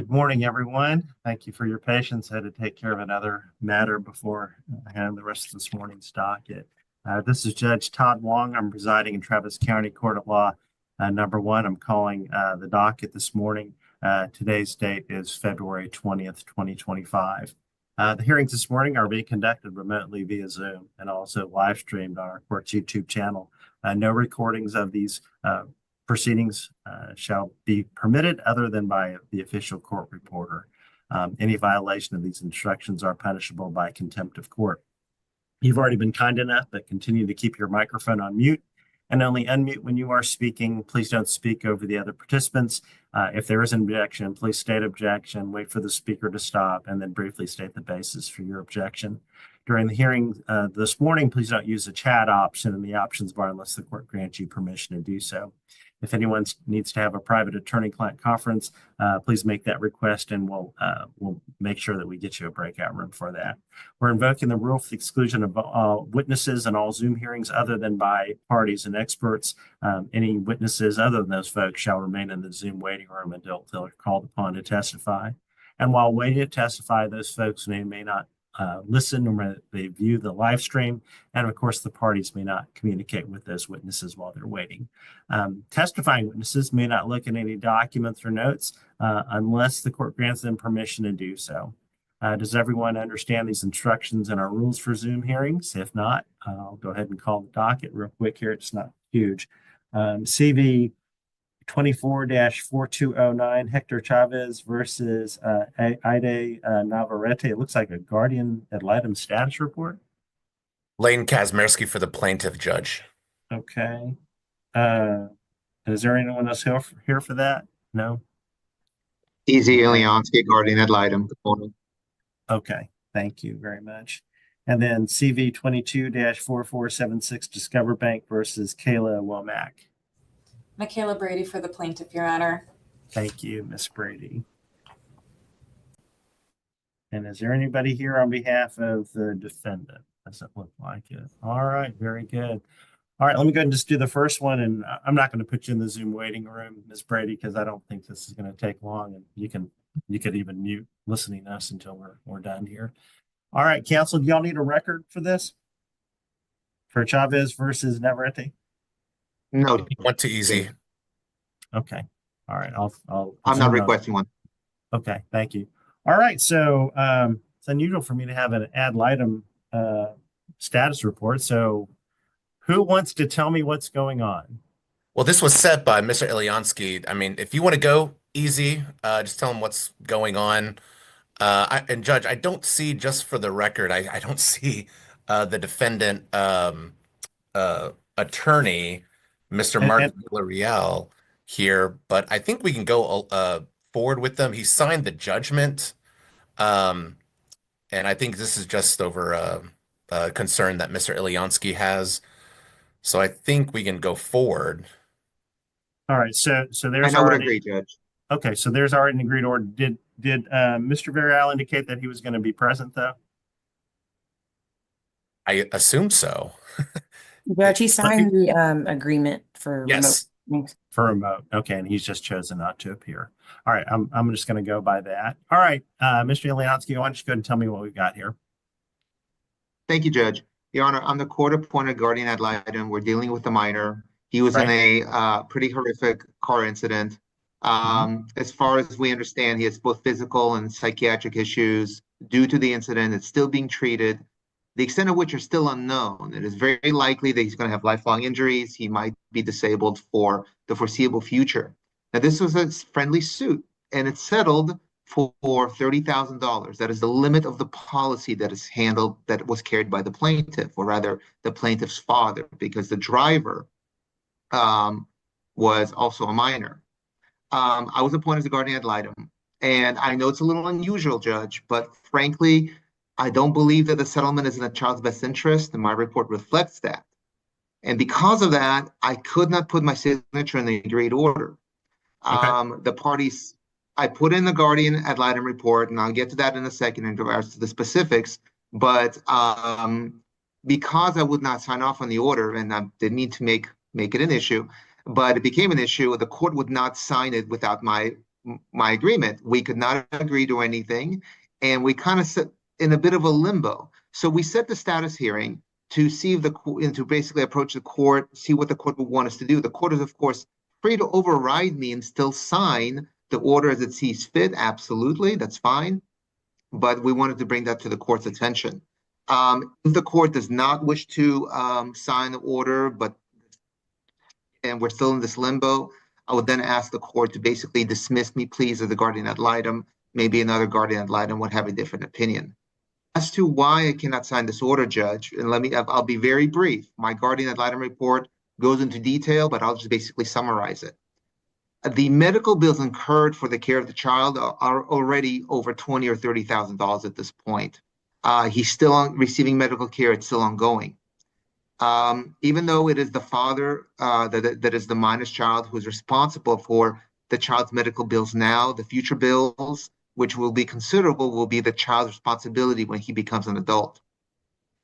Good morning, everyone. Thank you for your patience. I had to take care of another matter before I had the rest of this morning's docket. This is Judge Todd Wong. I'm presiding in Travis County Court of Law number 1. I'm calling the docket this morning. Today's date is February 20th, 2025. The hearings this morning are being conducted remotely via Zoom and also live streamed on our court's YouTube channel. No recordings of these proceedings shall be permitted other than by the official court reporter. Any violation of these instructions are punishable by contempt of court. You've already been kind enough, but continue to keep your microphone on mute and only unmute when you are speaking. Please don't speak over the other participants. If there is an objection, please state objection, wait for the speaker to stop, and then briefly state the basis for your objection. During the hearing this morning, please don't use the chat option in the options bar unless the court grants you permission to do so. If anyone needs to have a private attorney-client conference, please make that request and we'll make sure that we get you a breakout room for that. We're invoking the rule for the exclusion of witnesses in all Zoom hearings other than by parties and experts. Any witnesses other than those folks shall remain in the Zoom waiting room until they're called upon to testify. And while waiting to testify, those folks may not listen or they view the live stream. And of course, the parties may not communicate with those witnesses while they're waiting. Testifying witnesses may not look at any documents or notes unless the court grants them permission to do so. Does everyone understand these instructions and our rules for Zoom hearings? If not, I'll go ahead and call the docket real quick here. It's not huge. CV 24-4209, Hector Chavez versus Aide Navarrete. It looks like a guardian ad litem status report. Lane Kazmierski for the plaintiff, Judge. Okay. Is there anyone else here for that? No? Easy Iliansky, guardian ad litem. Okay. Thank you very much. And then CV 22-4476, Discover Bank versus Kayla Womack. Michaela Brady for the plaintiff, Your Honor. Thank you, Ms. Brady. And is there anybody here on behalf of the defendant? Doesn't look like it. All right, very good. All right, let me go ahead and just do the first one. And I'm not going to put you in the Zoom waiting room, Ms. Brady, because I don't think this is going to take long. And you could even mute listening to us until we're done here. All right, counsel, do y'all need a record for this? For Chavez versus Navarrete? No. Went too easy. Okay. All right. I'm not requesting one. Okay. Thank you. All right. So it's unusual for me to have an ad litem status report. So who wants to tell me what's going on? Well, this was set by Mr. Iliansky. I mean, if you want to go easy, just tell him what's going on. And Judge, I don't see, just for the record, I don't see the defendant attorney, Mr. Mark Villarreal, here, but I think we can go forward with them. He signed the judgment, and I think this is just over a concern that Mr. Iliansky has. So I think we can go forward. All right. So there's I would agree, Judge. Okay. So there's already an agreed order. Did Mr. Villarreal indicate that he was going to be present, though? I assume so. Judge, he signed the agreement for yes. remote. For remote. Okay, and he's just chosen not to appear. All right, I'm just going to go by that. All right, Mr. Iliansky, why don't you go ahead and tell me what we've got here? Thank you, Judge. Your Honor, I'm the court-appointed guardian ad litem. We're dealing with a minor. He was in a pretty horrific car incident. As far as we understand, he has both physical and psychiatric issues due to the incident. It's still being treated, the extent of which are still unknown. It is very likely that he's going to have lifelong injuries. He might be disabled for the foreseeable future. Now, this was a friendly suit, and it's settled for $30,000. That is the limit of the policy that is handled, that was carried by the plaintiff, or rather the plaintiff's father, because the driver was also a minor. I was appointed as a guardian ad litem, and I know it's a little unusual, Judge, but frankly, I don't believe that the settlement is in the child's best interest, and my report reflects that. And because of that, I could not put my signature in the agreed order. Okay. The parties, I put in the guardian ad litem report, and I'll get to that in a second in regards to the specifics, but because I would not sign off on the order, and I didn't need to make it an issue, but it became an issue, the court would not sign it without my my agreement. We could not agree to anything, and we kind of sit in a bit of a limbo. So we set the status hearing to see if and to basically approach the court, see what the court would want us to do. The court is, of course, free to override me and still sign the order as it sees fit. Absolutely, that's fine. But we wanted to bring that to the court's attention. If the court does not wish to sign the order, and we're still in this limbo, I would then ask the court to basically dismiss me, please, as the guardian ad litem. Maybe another guardian ad litem would have a different opinion. As to why I cannot sign this order, Judge, and I'll be very brief. My guardian ad litem report goes into detail, but I'll just basically summarize it. The medical bills incurred for the care of the child are already over $20,000 or $30,000 at this point. He's still receiving medical care. It's still ongoing. Even though it is the father that is the minor's child who is responsible for the child's medical bills now, the future bills, which will be considerable, will be the child's responsibility when he becomes an adult.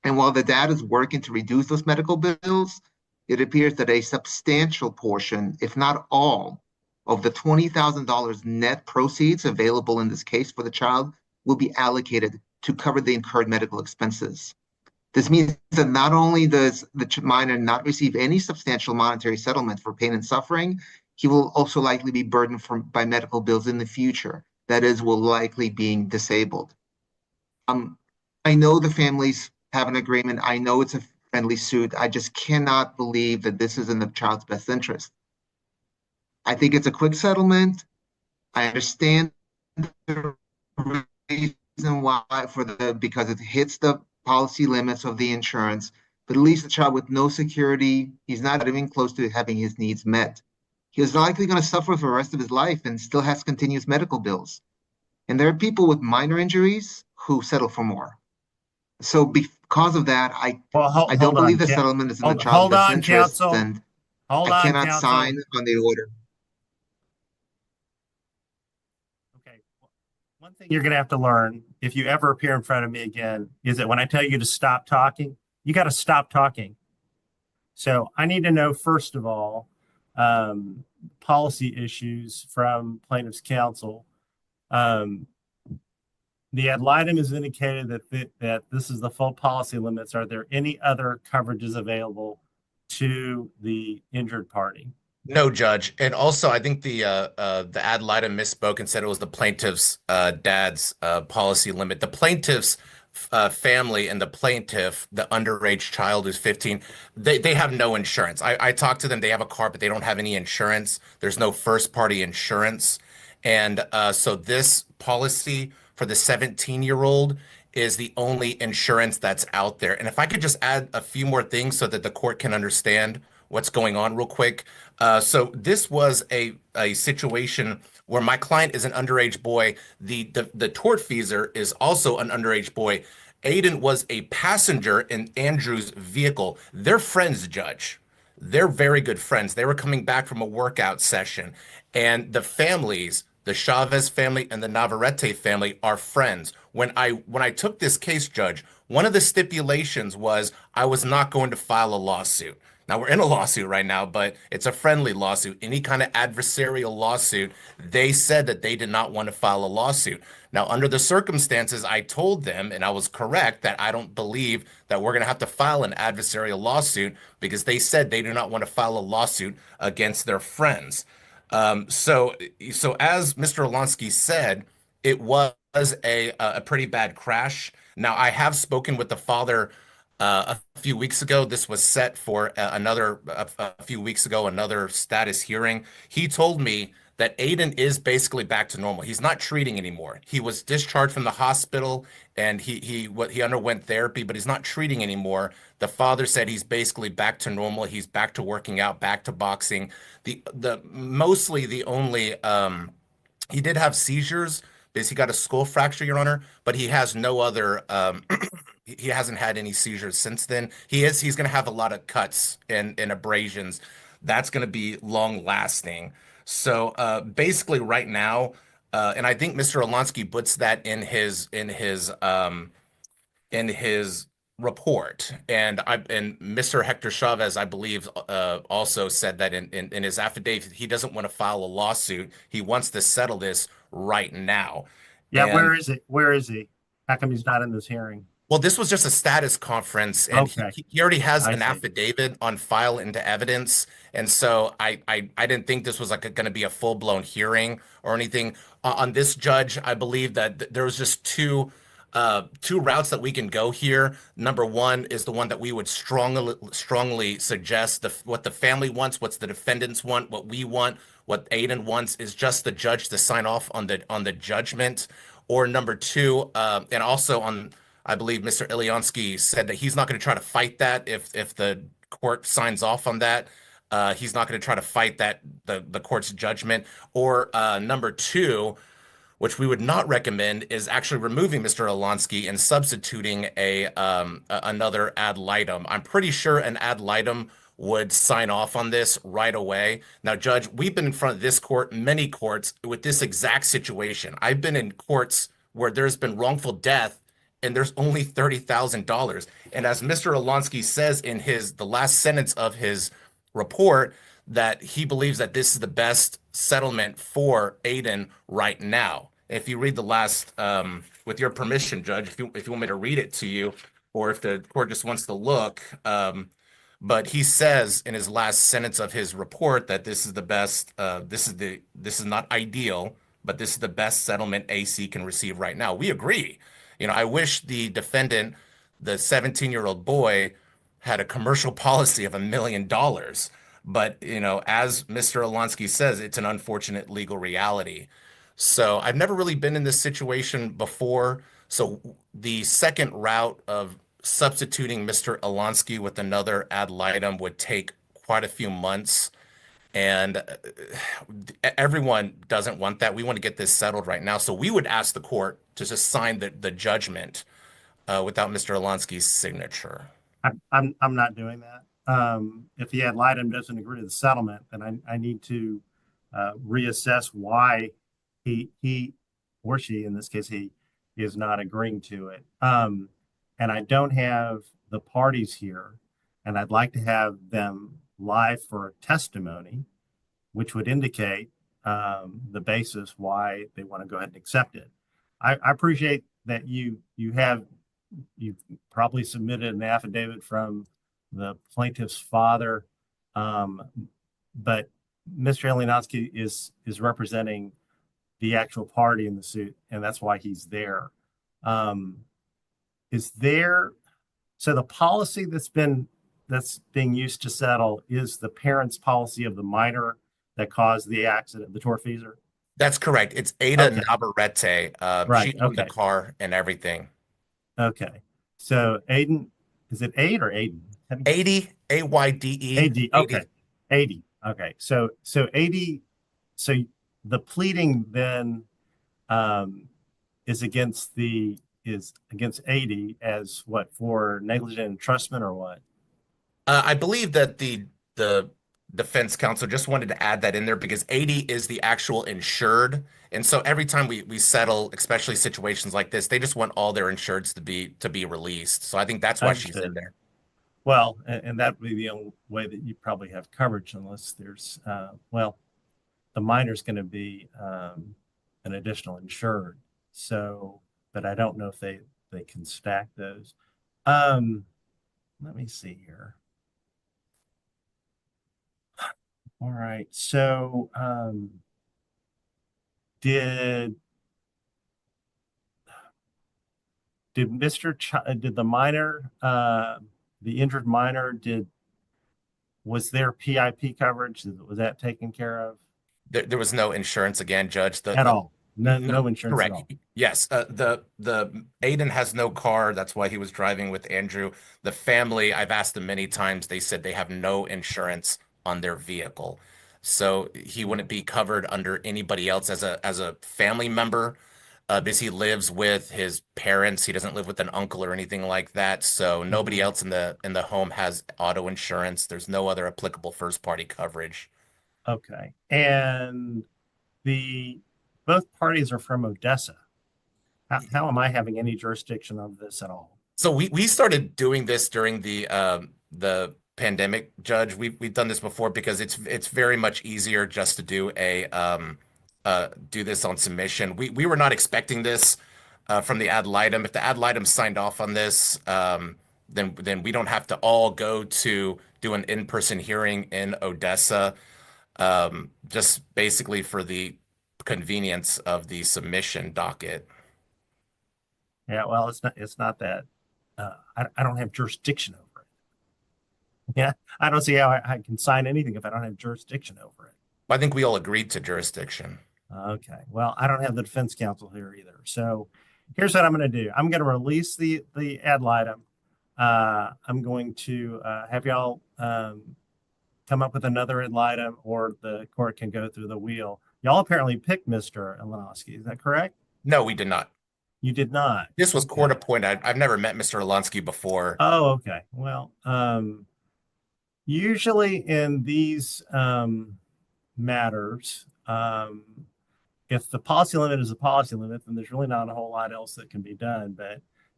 And while the dad is working to reduce those medical bills, it appears that a substantial portion, if not all, of the $20,000 net proceeds available in this case for the child will be allocated to cover the incurred medical expenses. This means that not only does the minor not receive any substantial monetary settlement for pain and suffering, he will also likely be burdened by medical bills in the future. That is, will likely being disabled. I know the families have an agreement. I know it's a friendly suit. I just cannot believe that this is in the child's best interest. I think it's a quick settlement. I understand the reason why because it hits the policy limits of the insurance, but at least the child with no security, he's not even close to having his needs met. He is likely going to suffer for the rest of his life and still has continuous medical bills. And there are people with minor injuries who settle for more. So because of that, I don't believe the settlement is in the child's best interest, and I cannot sign on the order. Okay. One thing you're going to have to learn if you ever appear in front of me again is that when I tell you to stop talking, you got to stop talking. So I need to know, first of all, policy issues from plaintiff's counsel. The ad litem has indicated that this is the full policy limits. Are there any other coverages available to the injured party? No, Judge. And also, I think the ad litem misspoke and said it was the plaintiff's dad's policy limit. The plaintiff's family and the plaintiff, the underage child who's 15, they have no insurance. I talked to them. They have a car, but they don't have any insurance. There's no first party insurance. And so this policy for the 17-year-old is the only insurance that's out there. And if I could just add a few more things so that the court can understand what's going on real quick. So this was a situation where my client is an underage boy. The tortfeasor is also an underage boy. Aiden was a passenger in Andrew's vehicle. They're friends, Judge. They're very good friends. They were coming back from a workout session, and the families, the Chavez family and the Navarrete family, are friends. When I took this case, Judge, one of the stipulations was I was not going to file a lawsuit. Now we're in a lawsuit right now, but it's a friendly lawsuit. Any kind of adversarial lawsuit, they said that they did not want to file a lawsuit. Now, under the circumstances, I told them, and I was correct, that I don't believe that we're going to have to file an adversarial lawsuit because they said they do not want to file a lawsuit against their friends. So as Mr. Olonsky said, it was a pretty bad crash. Now, I have spoken with the father a few weeks ago. This was set for a few weeks ago, another status hearing. He told me that Aiden is basically back to normal. He's not treating anymore. He was discharged from the hospital and he underwent therapy, but he's not treating anymore. The father said he's basically back to normal. He's back to working out, back to boxing. Mostly the only he did have seizures because he got a skull fracture, Your Honor, but he has no other he hasn't had any seizures since then. He's going to have a lot of cuts and abrasions. That's going to be long lasting. So basically right now, and I think Mr. Olonsky puts that in his report, and Mr. Hector Chavez, I believe, also said that in his affidavit, he doesn't want to file a lawsuit. He wants to settle this right now. Yeah, And where is it? Where is he? How come he's not in this hearing? well, this was just a status conference, and Okay, he already has I an see. affidavit on file into evidence, and so I didn't think this was like going to be a full-blown hearing or anything. On this judge, I believe that there was just two routes that we can go here. Number one is the one that we would strongly suggest, what the family wants, what the defendants want, what we want, what Aiden wants is just the judge to sign off on the judgment. Or number two, and also on, I believe Mr. Ilyansky said that he's not going to try to fight that if the court signs off on that. He's not going to try to fight that the court's judgment. Or number two, which we would not recommend, is actually removing Mr. Ilyansky and substituting another ad litem. I'm pretty sure an ad litem would sign off on this right away. Now, Judge, we've been in front of this court, many courts, with this exact situation. I've been in courts where there's been wrongful death and there's only $30,000. And as Mr. Ilyansky says in the last sentence of his report, that he believes that this is the best settlement for Aiden right now. If you read the last, with your permission, Judge, if you want me to read it to you, or if the court just wants to look, but he says in his last sentence of his report that this is the best. This is not ideal, but this is the best settlement AC can receive right now. We agree. I wish the defendant, the 17-year-old boy, had a commercial policy of $1 million. But, as Mr. Ilyansky says, it's an unfortunate legal reality. So I've never really been in this situation before. So the second route of substituting Mr. Ilyansky with another ad litem would take quite a few months. And everyone doesn't want that. We want to get this settled right now. So we would ask the court to just sign the judgment without Mr. Ilyansky's signature. I'm not doing that. If the ad litem doesn't agree to the settlement, then I need to reassess why he or she, in this case, he is not agreeing to it. And I don't have the parties here, and I'd like to have them live for a testimony, which would indicate the basis why they want to go ahead and accept it. I appreciate that you've probably submitted an affidavit from the plaintiff's father, but Mr. Ilyansky is representing the actual party in the suit, and that's why he's there. So the policy that's being used to settle is the parent's policy of the minor that caused the accident, the tortfeasor? That's correct. It's Ada Okay. Navarrete. Right, She owned the okay. car and everything. Okay. So Aiden, is it Aid or Aiden? 80, AYDE. AD, okay. 80. Okay. So 80, so the pleading then is against 80 as what, for negligent entrustment or what? I believe that the defense counsel just wanted to add that in there because 80 is the actual insured. And so every time we settle, especially situations like this, they just want all their insureds to be released. So I think that's why she's in Understood. there. Well, and that would be the only way that you probably have coverage unless there's, the minor's going to be an additional insured. So, but I don't know if they can stack those. Let me see here. All right. So, did the minor, the injured minor, was there PIP coverage? Was that taken care of? There was no insurance again, Judge. At all? No insurance Correct. at all? Yes. The Aiden has no car. That's why he was driving with Andrew. The family, I've asked them many times. They said they have no insurance on their vehicle, so he wouldn't be covered under anybody else as a family member. Because he lives with his parents. He doesn't live with an uncle or anything like that. So nobody else in the home has auto insurance. There's no other applicable first party coverage. Okay. And both parties are from Odessa. How am I having any jurisdiction on this at all? So we started doing this during the pandemic, Judge. We've done this before because it's very much easier just to do this on submission. We were not expecting this from the ad litem. If the ad litem signed off on this, then we don't have to all go to do an in-person hearing in Odessa, just basically for the convenience of the submission docket. Yeah, well, it's not that. I don't have jurisdiction over it. Yeah, I don't see how I can sign anything if I don't have jurisdiction over it. I think we all agreed to jurisdiction. Okay, well, I don't have the defense counsel here either. So here's what I'm going to do. I'm going to release the ad litem. I'm going to have y'all come up with another ad litem, or the court can go through the wheel. Y'all apparently picked Mr. Alansky. Is that correct? No, we did not. You did not. This was Okay. court appointed. I've never met Mr. Alansky before. Oh, okay. Well, usually in these matters, if the policy limit is a policy limit, then there's really not a whole lot else that can be done.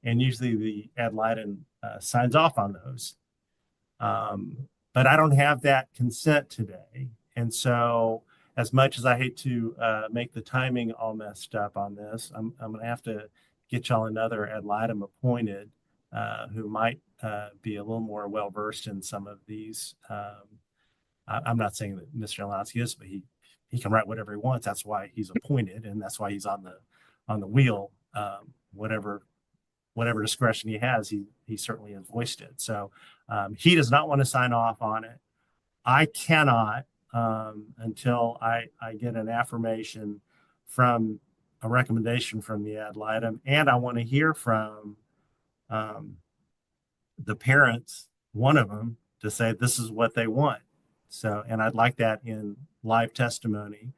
And usually the ad litem signs off on those. But I don't have that consent today. And so as much as I hate to make the timing all messed up on this, I'm going to have to get y'all another ad litem appointed who might be a little more well-versed in some of these. I'm not saying that Mr. Alansky is, but he can write whatever he wants. That's why he's appointed, and that's why he's on the wheel. Whatever discretion he has, he certainly has voiced it. So he does not want to sign off on it. I cannot until I get an affirmation from a recommendation from the ad litem, and I want to hear from the parents, one of them, to say this is what they want. So, and I'd like that in live testimony.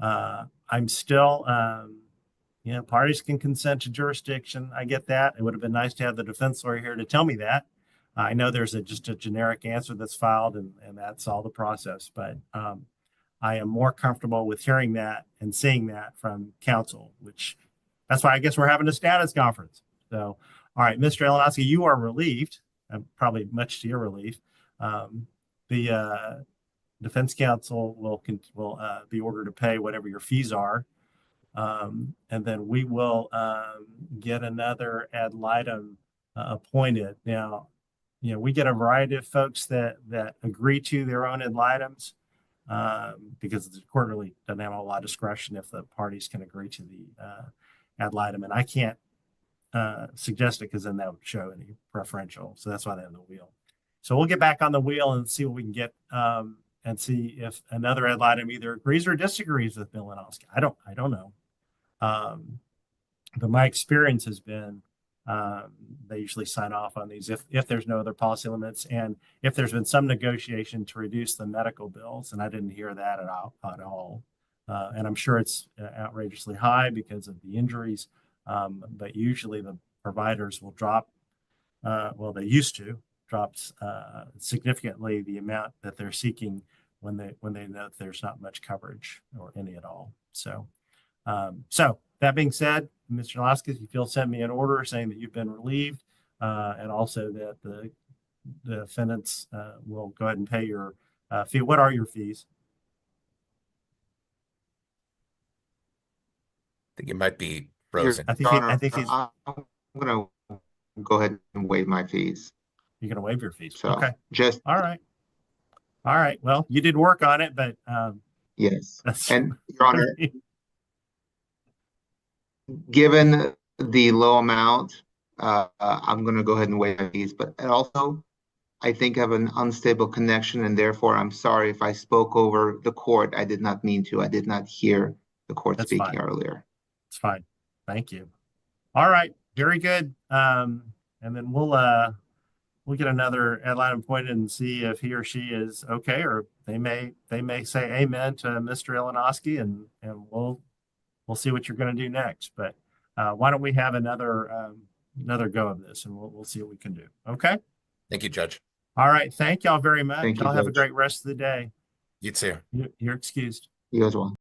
I'm still, parties can consent to jurisdiction. I get that. It would have been nice to have the defense lawyer here to tell me that. I know there's just a generic answer that's filed, and that's all the process. But I am more comfortable with hearing that and seeing that from counsel, which that's why I guess we're having a status conference. So, all right, Mr. Alansky, you are relieved, probably much to your relief. The defense counsel will be ordered to pay whatever your fees are. And then we will get another ad litem appointed. Now, we get a variety of folks that agree to their own ad litems because the court really doesn't have a lot of discretion if the parties can agree to the ad litem. And I can't suggest it because then that would show any preferential. So that's why they have the wheel. So we'll get back on the wheel and see what we can get and see if another ad litem either agrees or disagrees with Bill Alansky. I don't know. But my experience has been they usually sign off on these if there's no other policy limits, and if there's been some negotiation to reduce the medical bills, and I didn't hear that at all. And I'm sure it's outrageously high because of the injuries, but usually the providers will drop, they used to drop significantly the amount that they're seeking when they know that there's not much coverage or any at all. So that being said, Mr. Alansky, if you'll send me an order saying that you've been relieved, and also that the defendants will go ahead and pay your fee. What are your fees? I think it might be frozen. I think he's. I'm going to go ahead and waive my fees. You're going to waive your fees. So okay. Just all right. Well, you did work on it, but yes. And Your Honor, given the low amount, I'm going to go ahead and waive my fees. But also, I think I have an unstable connection, and therefore, I'm sorry if I spoke over the court. I did not mean to. I did not hear the court That's speaking fine. earlier. It's fine. Thank you. All right. Very good. And then we'll get another ad litem appointed and see if he or she is okay, or they may say amen to Mr. Alansky, and we'll see what you're going to do next. But why don't we have another go of this, and we'll see what we can do. Okay. Thank you, Judge. All right. Thank y'all very much. Thank you, y'all have a Judge. great rest of the day. You too. You're excused. You as well.